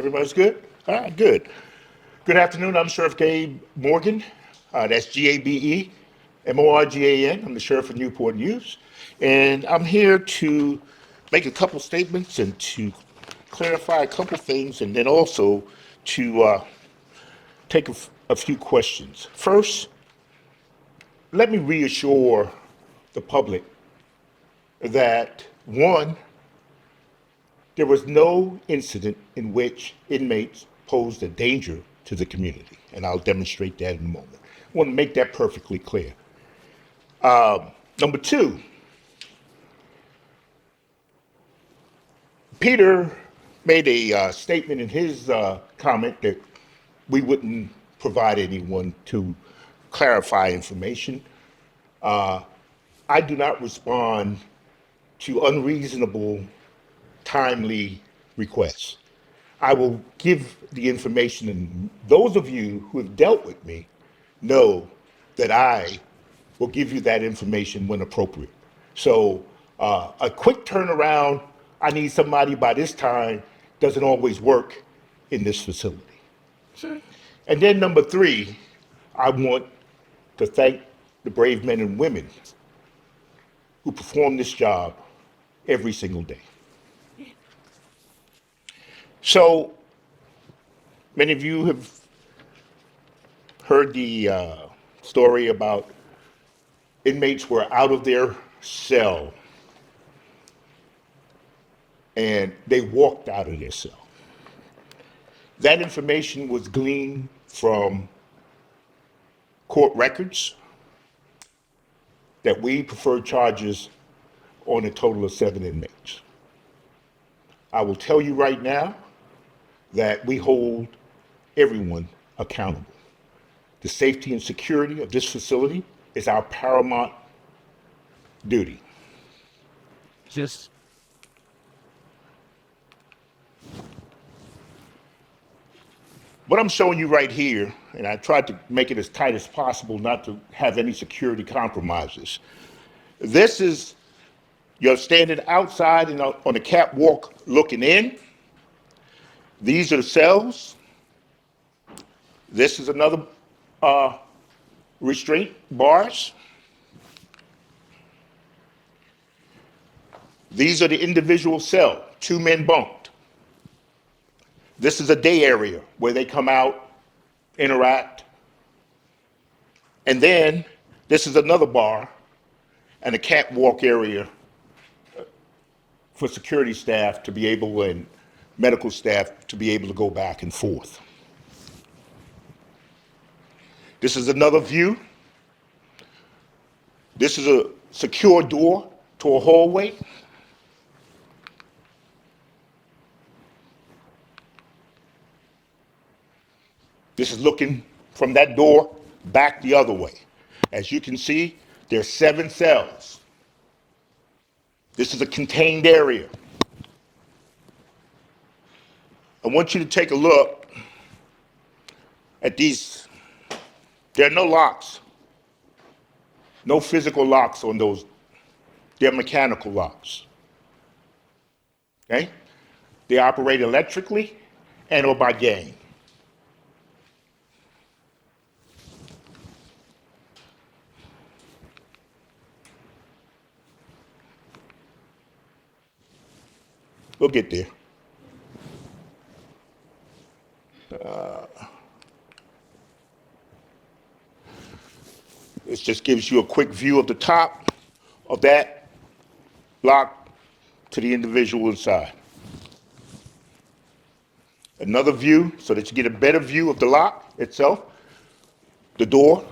Everybody's good? All right, good. Good afternoon. I'm Sheriff Gabe Morgan. That's Gabe Morgan. I'm the Sheriff of Newport News. And I'm here to make a couple statements and to clarify a couple things and then also to take a few questions. First, let me reassure the public that, one, there was no incident in which inmates posed a danger to the community, and I'll demonstrate that in a moment. I want to make that perfectly clear. Number two, Peter made a statement in his comment that we wouldn't provide anyone to clarify information. I do not respond to unreasonable, timely requests. I will give the information, and those of you who have dealt with me know that I will give you that information when appropriate. So a quick turnaround, I need somebody by this time, doesn't always work in this facility. Sure. And then number three, I want to thank the brave men and women who perform this job every single day. So many of you have heard the story about inmates were out of their cell and they walked out of their cell. That information was gleaned from court records that we preferred charges on a total of 7 inmates. I will tell you right now that we hold everyone accountable. The safety and security of this facility is our paramount duty. Just What I'm showing you right here, and I tried to make it as tight as possible not to have any security compromises. This is, you're standing outside and on the catwalk looking in. These are the cells. This is another restraint bars. These are the individual cell, 2 men bunked. This is a day area where they come out, interact. And then this is another bar and a catwalk area for security staff to be able, and medical staff to be able to go back and forth. This is another view. This is a secure door to a hallway. This is looking from that door back the other way. As you can see, there's 7 cells. This is a contained area. I want you to take a look at these. There are no locks, no physical locks on those. They're mechanical locks. Okay? They operate electrically and or by gang. We'll get there. This just gives you a quick view of the top of that lock to the individual inside. Another view so that you get a better view of the lock itself. The door,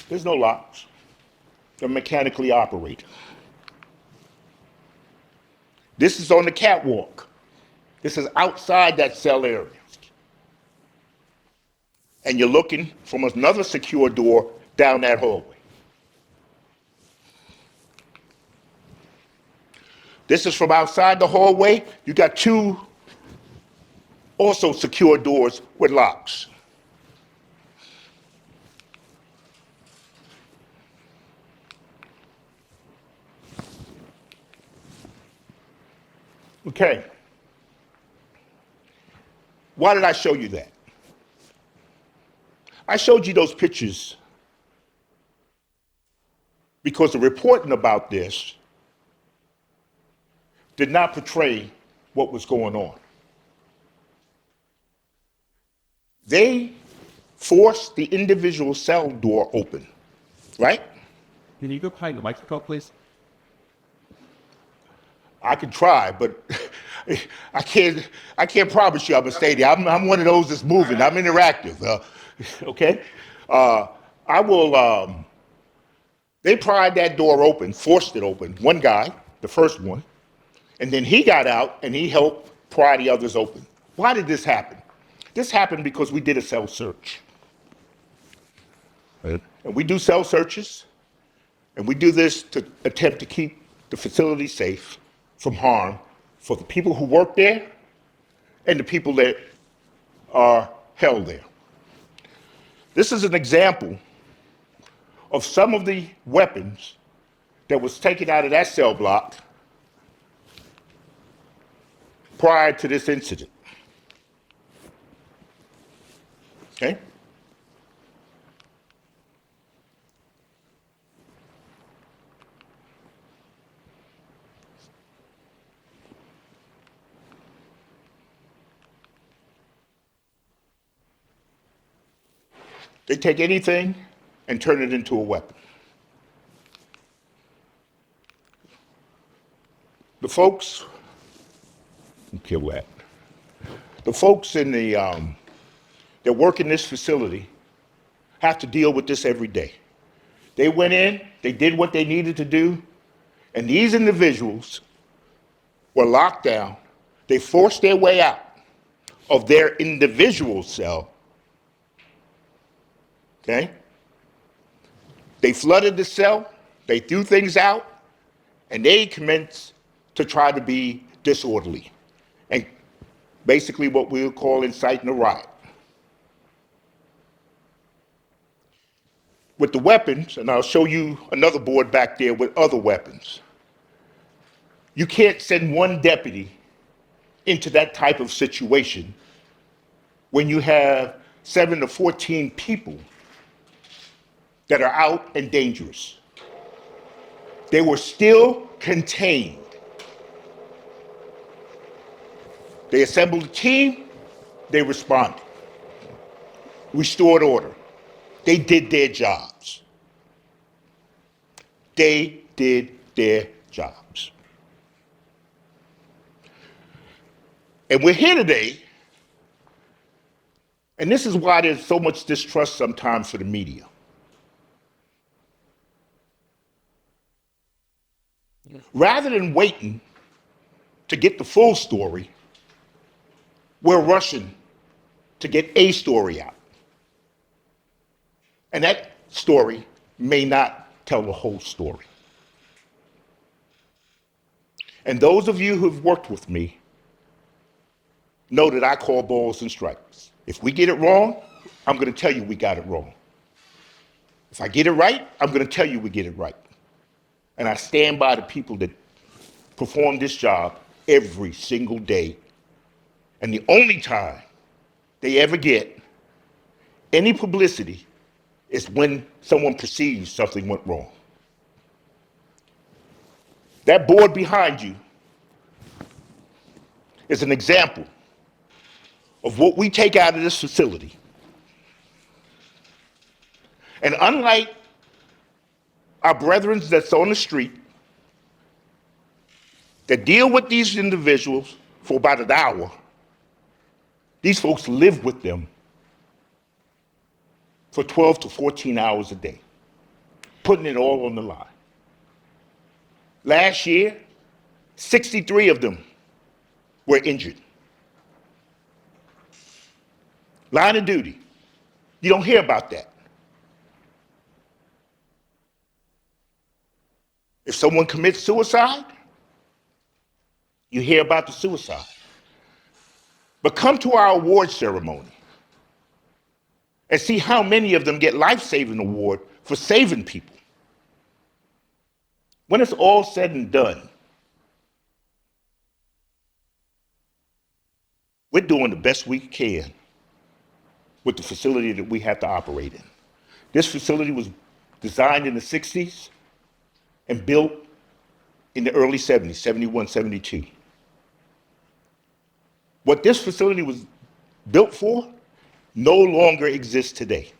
there's no locks. They're mechanically operated. This is on the catwalk. This is outside that cell area. And you're looking from another secure door down that hallway. This is from outside the hallway. You got 2 also secure doors with locks. Okay. Why did I show you that? I showed you those pictures because the reporting about this did not portray what was going on. They forced the individual cell door open, right? Can you go behind the microphone, please? I can try, but I can't promise you I'm gonna stay there. I'm one of those that's moving. I'm interactive. Okay, I will. They pried that door open, forced it open. One guy, the first one, and then he got out and he helped pry the others open. Why did this happen? This happened because we did a cell search. Right. And we do cell searches, and we do this to attempt to keep the facility safe from harm for the people who work there and the people that are held there. This is an example of some of the weapons that was taken out of that cell block prior to this incident. Okay? They take anything and turn it into a weapon. The folks, kill that. The folks in the that work in this facility have to deal with this every day. They went in, they did what they needed to do, and these individuals were locked down. They forced their way out of their individual cell. Okay? They flooded the cell, they threw things out, and they commenced to try to be disorderly. And basically what we would call inciting a riot. With the weapons, and I'll show you another board back there with other weapons, you can't send one deputy into that type of situation when you have 7 to 14 people that are out and dangerous. They were still contained. They assembled a team, they responded, restored order. They did their jobs. They did their jobs. And we're here today, and this is why there's so much distrust sometimes for the media. Rather than waiting to get the full story, we're rushing to get a story out. And that story may not tell the whole story. And those of you who've worked with me know that I call balls and strikes. If we get it wrong, I'm going to tell you we got it wrong. If I get it right, I'm going to tell you we get it right. And I stand by the people that perform this job every single day. And the only time they ever get any publicity is when someone perceives something went wrong. That board behind you is an example of what we take out of this facility. And unlike our brethren that's on the street that deal with these individuals for about an hour, these folks live with them for 12 to 14 hours a day, putting it all on the line. Last year, 63 of them were injured. Line of duty. You don't hear about that. If someone commits suicide, you hear about the suicide. But come to our award ceremony and see how many of them get life-saving award for saving people. When it's all said and done, We're doing the best we can with the facility that we have to operate in. This facility was designed in the 60s and built in the early 70s, 71, 72. What this facility was built for no longer exists today.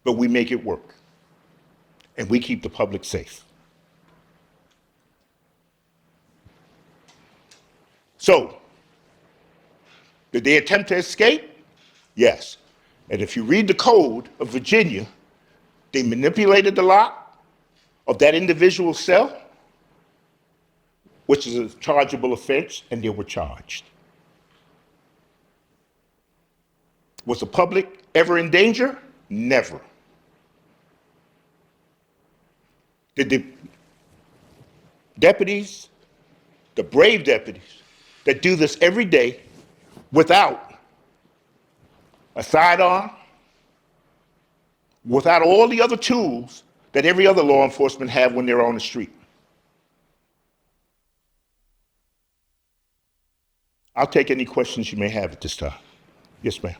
But we make it work. And we keep the public safe. So, did they attempt to escape? Yes. And if you read the code of Virginia, they manipulated the lock of that individual cell, which is a chargeable offense, and they were charged. Was the public ever in danger? Never. Did the deputies, the brave deputies that do this every day without a sidearm, without all the other tools that every other law enforcement have when they're on the street? I'll take any questions you may have at this time. Yes, ma'am.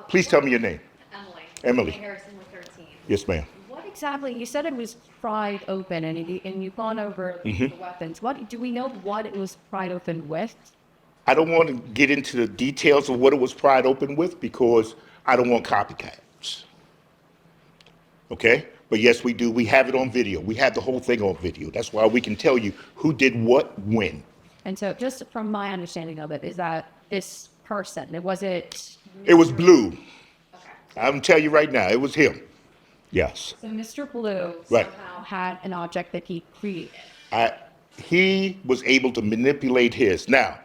Please tell me your name. Emily. Emily. Harrison with 13. Yes, ma'am. What exactly, you said it was pried open and you've gone over the weapons. What, do we know what it was pried open with? I don't want to get into the details of what it was pried open with because I don't want copycats. Okay? But yes, we do. We have it on video. We have the whole thing on video. That's why we can tell you who did what when. And so just from my understanding of it, is that this person, it was blue. Okay. I'm telling you right now, it was him. Yes. So Mr. Blue Right. somehow had an object that he created. He was able to manipulate his. Now,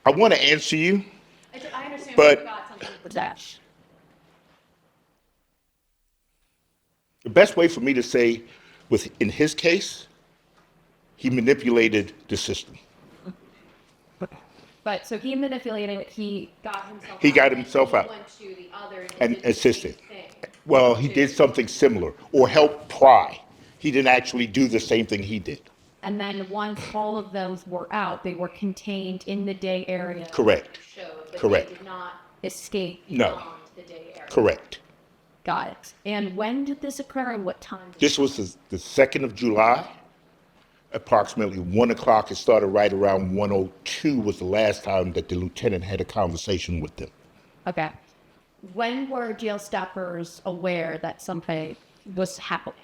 I want to answer you. I understand But- you got something with that. The best way for me to say, in his case, he manipulated the system. But so he manipulated it, he got himself He out, got and himself he out. went to the other And did the assisted. same thing. Well, he did something similar or helped pry. He didn't actually do the same thing he did. And then once all of those were out, they were contained in the day area. Correct. Showed, but Correct. They did not escape No. beyond the day area. Correct. Got it. And when did this occur and what time? This was the 2nd of July, approximately 1 o'clock. It started right around 1:02 was the last time that the lieutenant had a conversation with them. Okay. When were jail staffers aware that something was happening?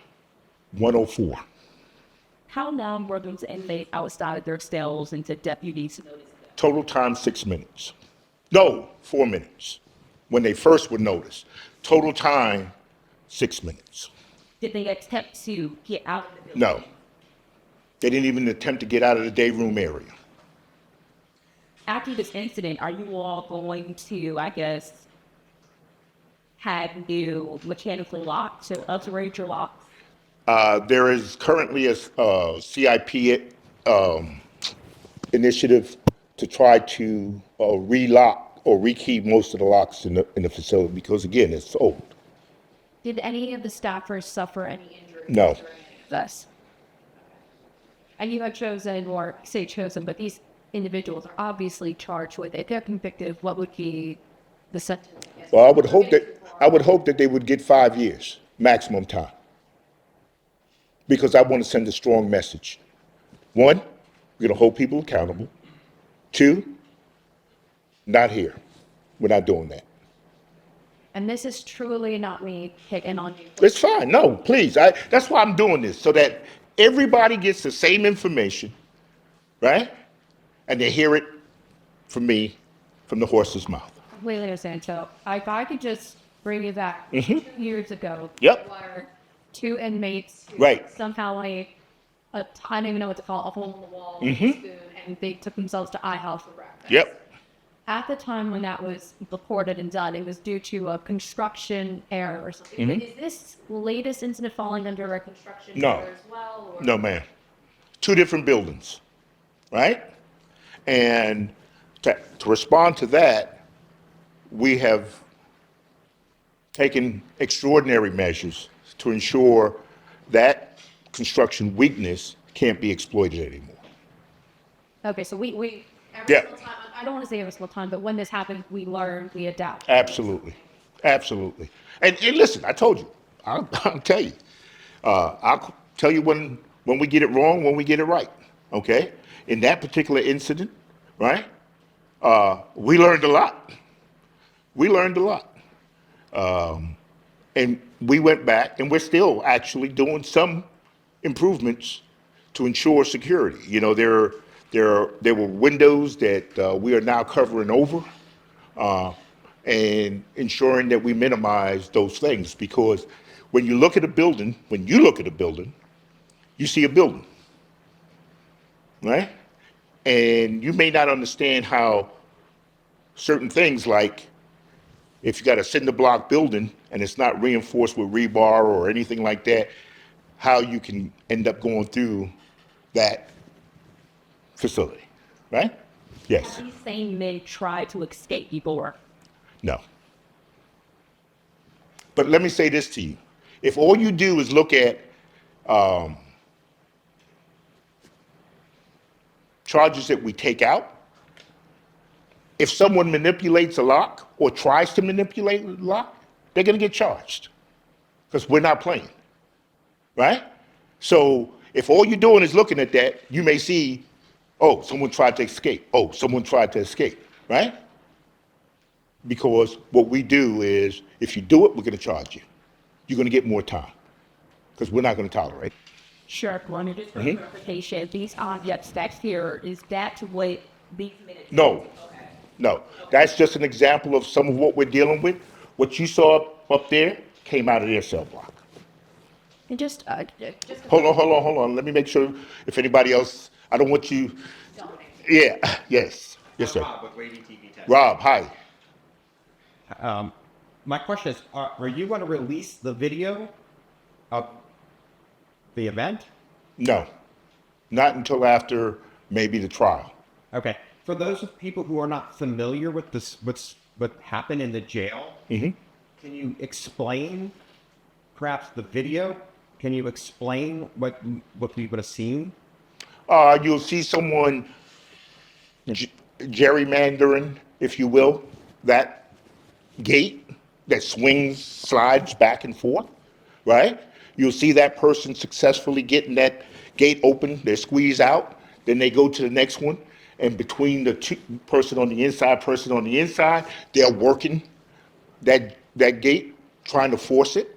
1:04. How long were those inmates outside their cells until deputies noticed them? Total time 6 minutes. No, 4 minutes. When they first were noticed. Total time 6 minutes. Did they attempt to get out of the building? No. They didn't even attempt to get out of the day room area. After this incident, are you all going to, I guess, have new mechanically locked to upgrade your locks? There is currently a CIP initiative to try to relock or rekey most of the locks in the facility because, again, it's old. Did any of the staffers suffer any injuries? No. during this? And you have chosen, or say chosen, but these individuals are obviously charged with it. If they're convicted, what would be the sentence? Well, I would hope that they would get 5 years maximum time, because I want to send a strong message. One, we're going to hold people accountable. Two, not here. We're not doing that. And this is truly not me picking on you. It's fine. No, please. That's why I'm doing this, so that everybody gets the same information, right? And they hear it from me, from the horse's mouth. Completely understand. So if I could just bring you back 2 years ago. Yep. There were 2 inmates who Right. somehow like, I don't even know what to call it, a hole in the wall, with a spoon, and they took themselves to IHOuse for breakfast. Yep. At the time when that was reported and done, it was due to a construction error or something. Is this latest incident falling under a construction No. error as well? Or? No, ma'am. 2 different buildings, right? And to respond to that, we have taken extraordinary measures to ensure that construction weakness can't be exploited anymore. Okay, so we every Yeah. single time, I don't want to say every single time, but when this happens, we learn, we adapt. Absolutely. Absolutely. And listen, I told you, I'll tell you. I'll tell you when we get it wrong, when we get it right. Okay? In that particular incident, right? We learned a lot. We learned a lot. And we went back, and we're still actually doing some improvements to ensure security. You know, there were windows that we are now covering over, and ensuring that we minimize those things. Because when you look at a building, you see a building, right? And you may not understand how certain things, like if you got a cinder block building and it's not reinforced with rebar or anything like that, how you can end up going through that facility, right? Yes. These same men try to escape before. No. But let me say this to you. If all you do is look at charges that we take out, if someone manipulates a lock or tries to manipulate a lock, they're going to get charged because we're not playing, right? So if all you're doing is looking at that, you may see, oh, someone tried to escape. Oh, someone tried to escape, right? Because what we do is, if you do it, we're going to charge you. You're going to get more time because we're not going to tolerate it. Sure, one just for clarification, these objects that's here, is that what these minutes? No, no. That's just an example of some of what we're dealing with. What you saw up there came out of their cell block. And just Hold on. Let me make sure if anybody else, I don't want you. Yeah, yes, sir. Rob with Wavy TV 10. Rob, hi. My question is, are you going to release the video of the event? No, not until after maybe the trial. Okay. For those of people who are not familiar with this, what happened in the jail, can you explain perhaps the video? Can you explain what we would have seen? You'll see someone gerrymandering, if you will, that gate that swings, slides back and forth, right? You'll see that person successfully getting that gate open, they squeeze out, then they go to the next one, and between the person on the inside, they're working that gate, trying to force it.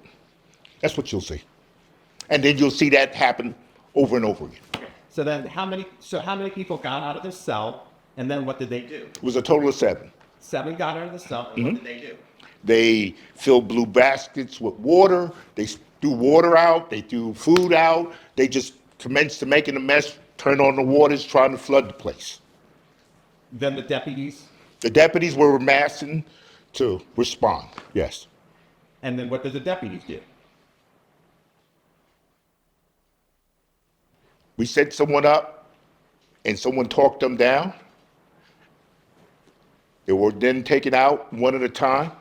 That's what you'll see. And then you'll see that happen over and over again. So then how many people got out of their cell, and then what did they do? It was a total of 7. 7 got out of the cell, and what did they do? They filled blue baskets with water. They threw water out. They threw food out. They just commenced to making a mess, turned on the waters, trying to flood the place. Then the deputies? The deputies were amassing to respond, yes. And then what did the deputies do? We set someone up, and someone talked them down. They were then taken out one at a time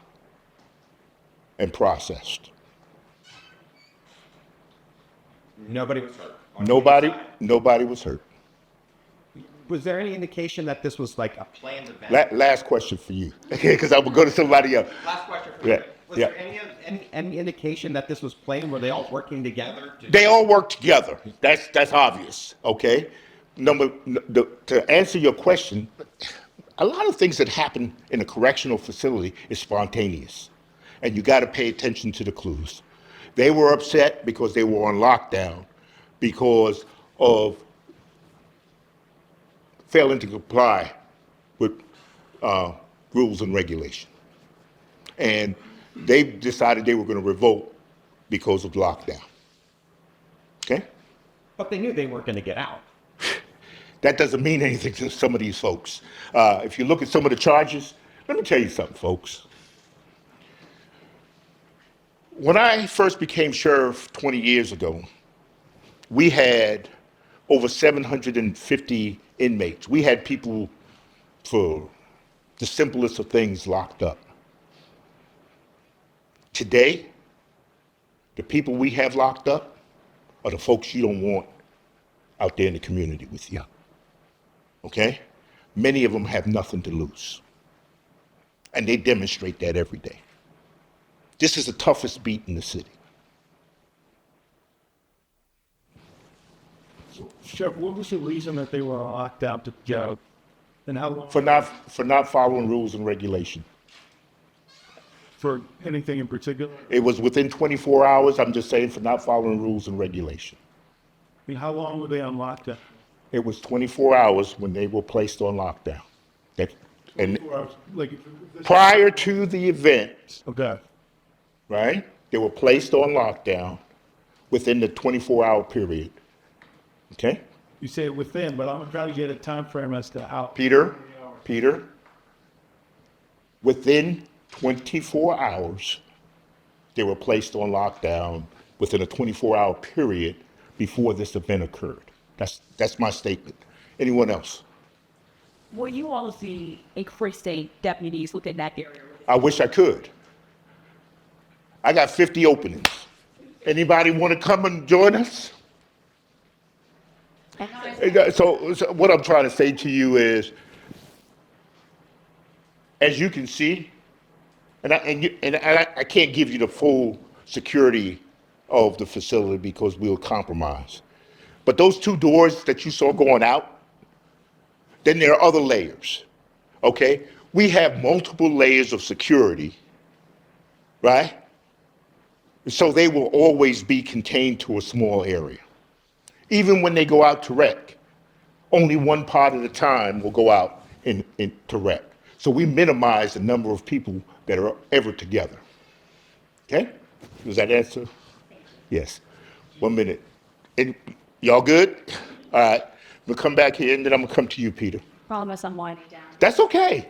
and processed. Nobody was hurt. Nobody was hurt. Was there any indication that this was like a planned event? Last question for you, because I will go to somebody else. Last question for Yeah, you. Was yeah. there any indication that this was planned? Were they all working together? They all work together. That's obvious. Okay. To answer your question, a lot of things that happen in a correctional facility is spontaneous, and you got to pay attention to the clues. They were upset because they were on lockdown because of failing to comply with rules and regulation. And they decided they were going to revolt because of lockdown. Okay? But they knew they weren't going to get out. That doesn't mean anything to some of these folks. If you look at some of the charges, let me tell you something, folks. When I first became sheriff 20 years ago, we had over 750 inmates. We had people for the simplest of things locked up. today, the people we have locked up are the folks you don't want out there in the community with you. Okay? Many of them have nothing to lose. And they demonstrate that every day. This is the toughest beat in the city. Sheriff, what was the reason that they were locked out to jail? And how long? For not following rules and regulation. For anything in particular? It was within 24 hours, I'm just saying, for not following rules and regulation. I mean, how long were they on lockdown? It was 24 hours when they were placed on lockdown. And Like, prior to the event, okay. right, they were placed on lockdown within the 24-hour period. Okay? You say within, but I'm trying to get a time frame as to how. Peter, within 24 hours, they were placed on lockdown within a 24-hour period before this event occurred. That's my statement. Anyone else? Will you all see increased deputies within that area? I wish I could. I got 50 openings. Anybody want to come and join us? So what I'm trying to say to you is, as you can see, and I can't give you the full security of the facility because we'll compromise. But those two doors that you saw going out, then there are other layers, okay? We have multiple layers of security, right? So they will always be contained to a small area. Even when they go out to rec, only one part of the time will go out to rec. So we minimize the number of people that are ever together. Okay? Does that answer? Yes. 1 minute. Y'all good? All right. We'll come back here and then I'm gonna come to you, Peter. Promise I'm winding down. That's okay.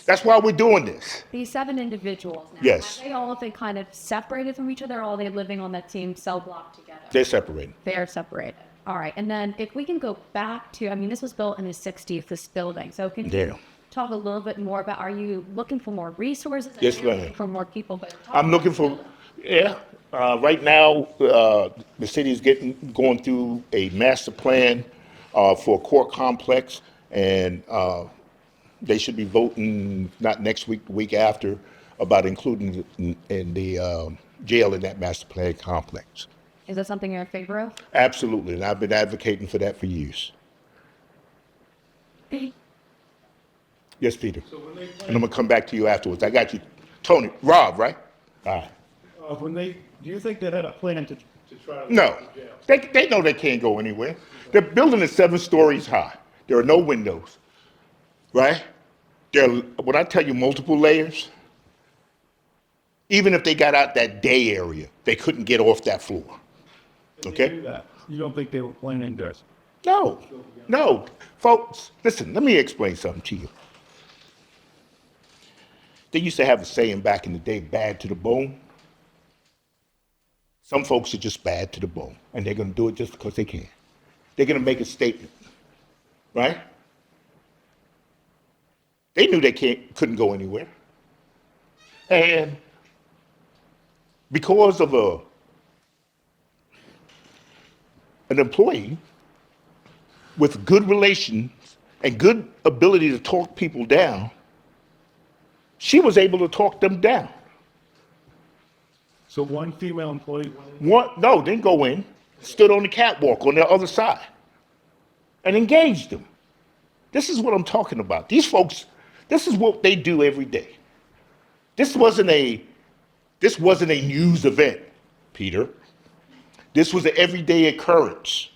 That's why we're doing this. These 7 individuals now, Yes. have they all been kind of separated from each other, or are they living on that same cell block together? They're separated. They are separated. All right. And then if we can go back to, I mean, this was built in the 60s, this building. So can Yeah. you talk a little bit more about, are you looking for more resources? Yes, Are you ma'am. looking for more people? But I'm looking for, yeah. Right now, the city is going through a master plan for a court complex, and they should be voting not next week, the week after, about including in the jail in that master plan complex. Is that something you're in favor of? Absolutely, and I've been advocating for that for years. Yes, Peter. And I'm gonna come back to you afterwards. I got you, Tony, Rob, right? All right. Do you think they had a plan to try to? No, they know they can't go anywhere. The building is 7 stories high. There are no windows, right? When I tell you multiple layers, even if they got out that day area, they couldn't get off that floor. Okay? You don't think they were planning this? No, folks, listen, let me explain something to you. They used to have a saying back in the day, bad to the bone. Some folks are just bad to the bone, and they're gonna do it just because they can. They're gonna make a statement, right? They knew they couldn't go anywhere. And because of an employee with good relations and good ability to talk people down, she was able to talk them down. So one female employee. No, didn't go in, stood on the catwalk on the other side and engaged them. This is what I'm talking about. These folks, this is what they do every day. This wasn't a news event, Peter. This was an everyday occurrence.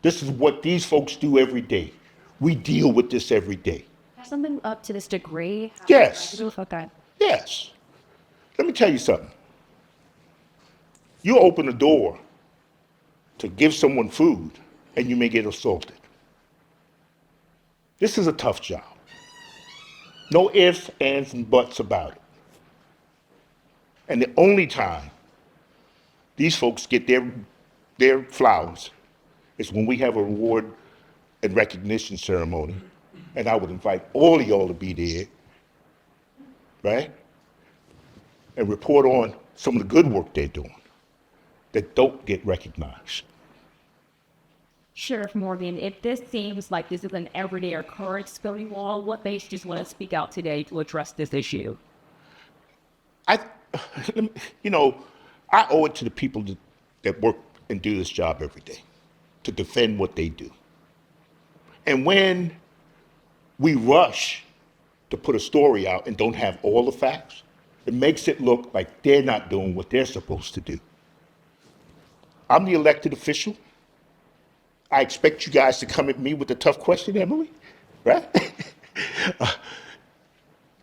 This is what these folks do every day. We deal with this every day. Something up to this degree? Yes. Okay. Yes. Let me tell you something. You open a door to give someone food and you may get assaulted. This is a tough job. No ifs, ands, and buts about it. And the only time these folks get their flowers is when we have a reward and recognition ceremony. And I would invite all of y'all to be there, right? And report on some of the good work they're doing that don't get recognized. Sheriff Morgan, if this seems like this is an everyday occurrence going on, what makes you just want to speak out today to address this issue? I, you know, I owe it to the people that work and do this job every day to defend what they do. And when we rush to put a story out and don't have all the facts, it makes it look like they're not doing what they're supposed to do. I'm the elected official. I expect you guys to come at me with a tough question, Emily, right?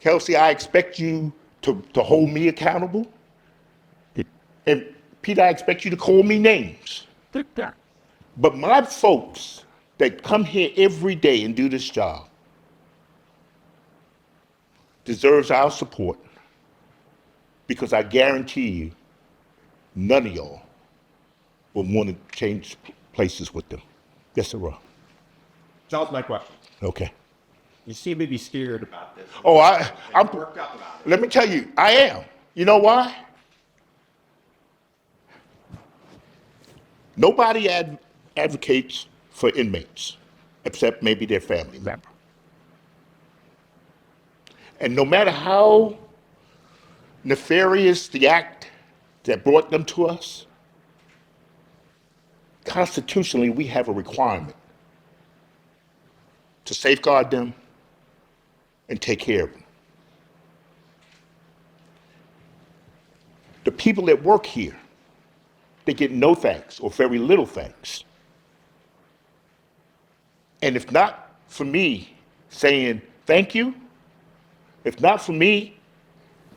Kelsey, I expect you to hold me accountable. And Peter, I expect you to call me names. But my folks that come here every day and do this job deserves our support, because I guarantee you, none of y'all will want to change places with them. Yes, sir, Rob. That was my question. Okay. You seem to be scared about this. Oh, I'm Worked up about it. let me tell you, I am. You know why? Nobody advocates for inmates, except maybe their family member. And no matter how nefarious the act that brought them to us, constitutionally, we have a requirement to safeguard them and take care of them. The people that work here, they get no thanks or very little thanks. And if not for me saying thank you, if not for me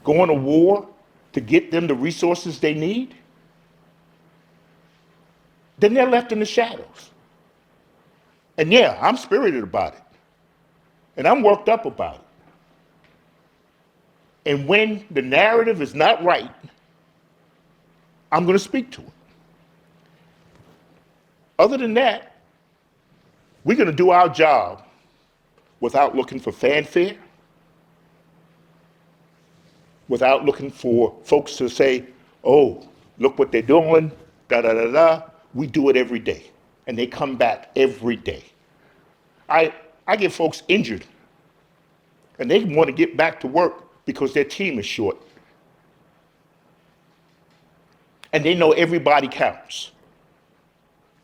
going to war to get them the resources they need, then they're left in the shadows. And yeah, I'm spirited about it. And I'm worked up about it. And when the narrative is not right, I'm going to speak to it. Other than that, we're going to do our job without looking for fanfare, without looking for folks to say, oh, look what they're doing, da da da da. We do it every day, and they come back every day. I get folks injured, and they want to get back to work because their team is short. And they know everybody counts.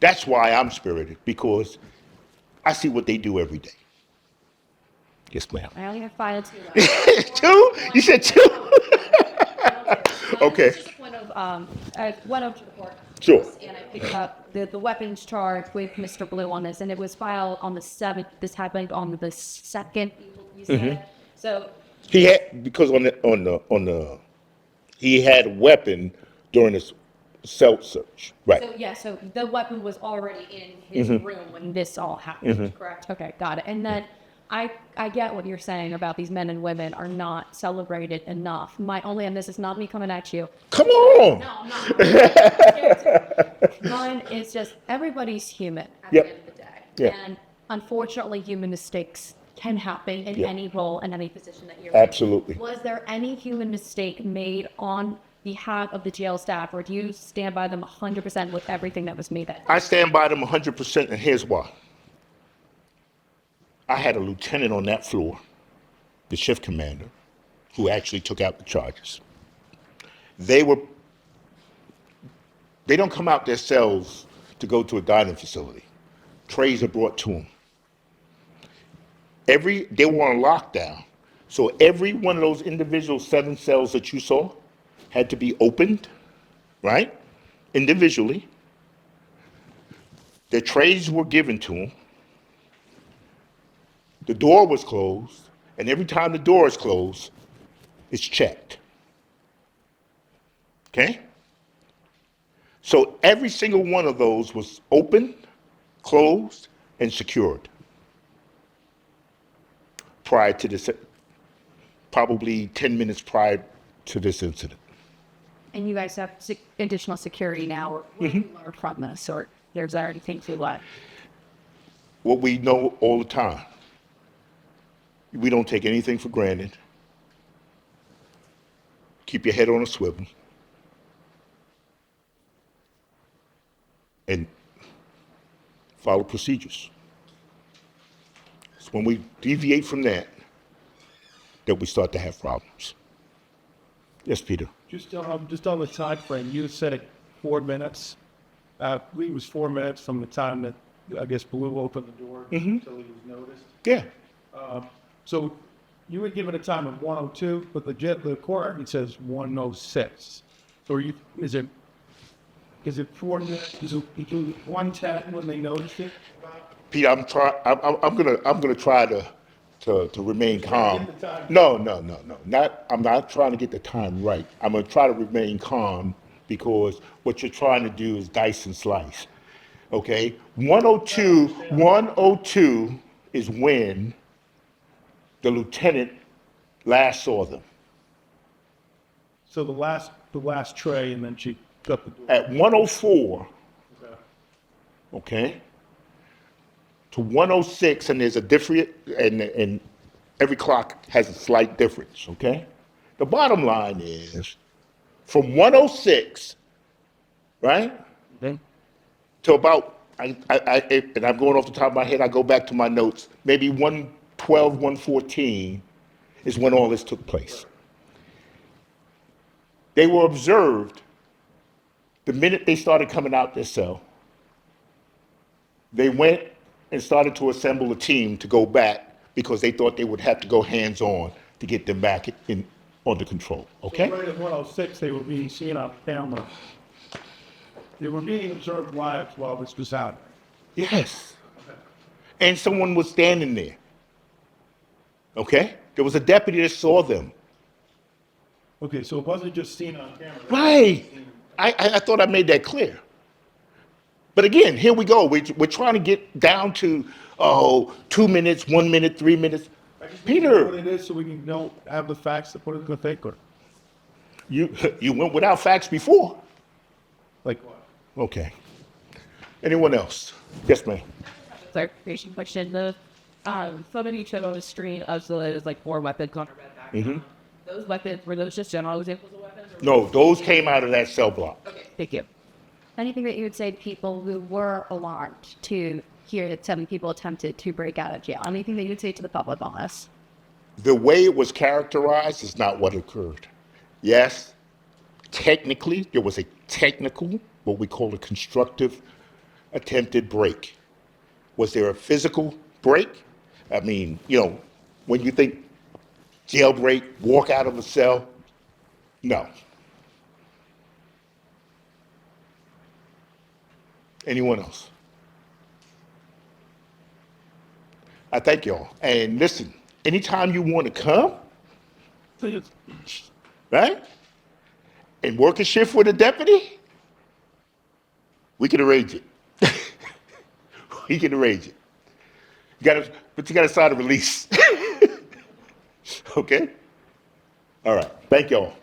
That's why I'm spirited, because I see what they do every day. Yes, ma'am. I only have 5 and 2 left. Two? You said two? Okay. Just a point of, I went up to the court. Sure. And I picked up the weapons charge with Mr. Blue on this, and it was filed on the 7th. This happened on the 2nd, you said. So, He had, because he had a weapon during his cell search, right? so the weapon was already in his room when this all happened, correct? Okay, got it. And then I get what you're saying about these men and women are not celebrated enough. My only, and this is not me coming at you. Come on. No, I'm not. Mine is just everybody's human at the end of the day. Yep. And unfortunately, human mistakes can happen in Yep. any role and any position that you're Absolutely. in. Was there any human mistake made on behalf of the jail staff, or do you stand by them 100% with everything that was made? I stand by them 100%, and here's why. I had a lieutenant on that floor, the shift commander, who actually took out the charges. They don't come out their cells to go to a dining facility. Trays are brought to them. They were on lockdown, so every one of those individual 7 cells that you saw had to be opened, right, individually. Their trays were given to them. The door was closed, and every time the door is closed, it's checked. Okay? So every single one of those was open, closed, and secured prior to this, probably 10 minutes prior to this incident. And you guys have additional security now, or what do you learn from this, or there's already things we learned? What we know all the time. We don't take anything for granted. Keep your head on a swivel. and follow procedures. It's when we deviate from that we start to have problems. Yes, Peter. Just on the time frame, you said 4 minutes. I believe it was 4 minutes from the time that I guess Blue opened the door until he was noticed. Yeah. So you were given a time of 1:02, but the court record says 1:06. So is it 4 minutes? Is it 1:10 when they noticed it? Pete, I'm gonna try to remain calm. Get the time. No. I'm not trying to get the time right. I'm gonna try to remain calm because what you're trying to do is dice and slice. Okay? 1:02 is when the lieutenant last saw them. So the last tray, and then she shut the door. At 1:04, Okay. okay, to 1:06, and there's a different, and every clock has a slight difference, okay? The bottom line is from 1:06, right, to about, and I'm going off the top of my head, I go back to my notes, maybe 1:12, 1:14 is when all this took place. They were observed the minute they started coming out their cell. They went and started to assemble a team to go back because they thought they would have to go hands-on to get them back under control, okay? So right at 1:06, they were being seen on camera. They were being observed live while this was happening. Yes. And someone was standing there, okay? There was a deputy that saw them. Okay, so it wasn't just seen on camera. Right. I thought I made that clear. But again, here we go. We're trying to get down to, 2 minutes, 1 minute, 3 minutes. I just need to know Peter, what it is so we can have the facts to put it in the paper. you went without facts before. Like what? Okay. Anyone else? Yes, ma'am. Clarification question. The somebody showed on the screen as there's like 4 weapons on her bed background. Those weapons, were those just general examples of weapons? Or No, those came out of that cell block. Okay, thank you. Anything that you would say to people who were alarmed to hear that 7 people attempted to break out of jail? Anything that you would say to the public on this? The way it was characterized is not what occurred. Yes, technically, there was a technical, what we call a constructive attempted break. Was there a physical break? I mean, when you think jailbreak, walk out of a cell, no. Anyone else? I thank y'all. And listen, anytime you want to come, right, and work a shift with a deputy, we can arrange it. We can arrange it. But you got to sign a release. Okay? All right. Thank y'all.